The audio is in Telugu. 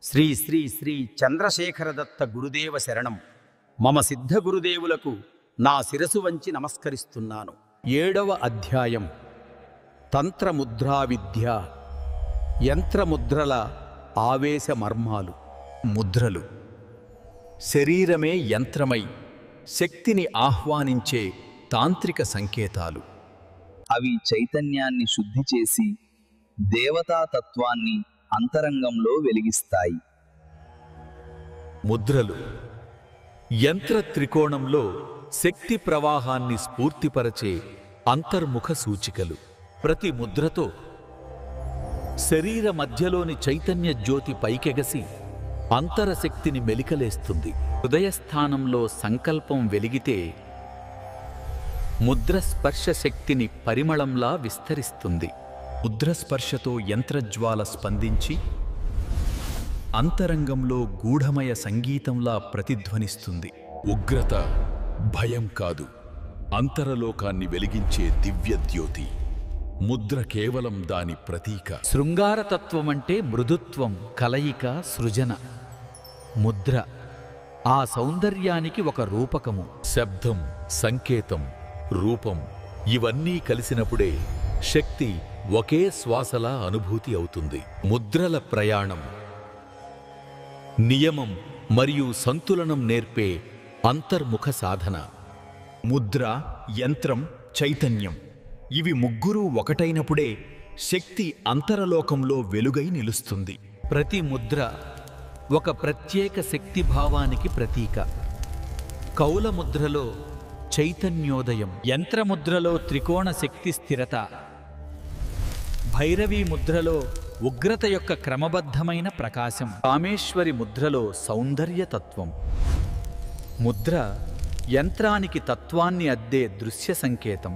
శ్రీ శ్రీ శ్రీ చంద్రశేఖరదత్త గురుదేవ శరణం. మమ సిద్ధ గురుదేవులకు నా శిరసు వంచి నమస్కరిస్తున్నాను. 7వ అధ్యాయం తంత్రముద్రా విద్య. యంత్రముద్రల ఆవేశ మర్మాలు. ముద్రలు శరీరమే యంత్రమై శక్తిని ఆహ్వానించే తాంత్రిక సంకేతాలు. అవి చైతన్యాన్ని శుద్ధి చేసి దేవతాతత్వాన్ని అంతరంగంలో వెలిగిస్తాయి. ముద్రలు యంత్ర త్రికోణంలో శక్తి ప్రవాహాన్ని స్ఫూర్తిపరచే అంతర్ముఖ సూచికలు. ప్రతి ముద్రతో శరీర మధ్యలోని చైతన్య జ్యోతి పైకెగసి అంతరశక్తిని మెలికలేస్తుంది. హృదయస్థానంలో సంకల్పం వెలిగితే ముద్రస్పర్శ శక్తిని పరిమళంలా విస్తరిస్తుంది. ముద్రస్పర్శతో యంత్రజ్వాల స్పందించి అంతరంగంలో గూఢమయ సంగీతంలా ప్రతిధ్వనిస్తుంది. ఉగ్రత భయం కాదు, అంతరలోకాన్ని వెలిగించే దివ్యద్యోతి. ముద్ర కేవలం దాని ప్రతీక. శృంగారతత్వమంటే మృదుత్వం, కలయిక, సృజన. ముద్ర ఆ సౌందర్యానికి ఒక రూపకము. శబ్దం, సంకేతం, రూపం ఇవన్నీ కలిసినప్పుడే శక్తి ఒకే శ్వాసలా అనుభూతి అవుతుంది. ముద్రల ప్రయాణం నియమం మరియు సంతులనం నేర్పే అంతర్ముఖ సాధన. ముద్ర, యంత్రం, చైతన్యం ఇవి ముగ్గురూ ఒకటైనప్పుడే శక్తి అంతరలోకంలో వెలుగై నిలుస్తుంది. ప్రతి ముద్ర ఒక ప్రత్యేక శక్తి భావానికి ప్రతీక. కౌల ముద్రలో చైతన్యోదయం, యంత్రముద్రలో త్రికోణ శక్తి స్థిరత, భైరవీ ముద్రలో ఉగ్రత యొక్క క్రమబద్ధమైన ప్రకాశం, కామేశ్వరి ముద్రలో సౌందర్యతత్వం. ముద్ర యంత్రానికి తత్వాన్ని అద్దే దృశ్య సంకేతం.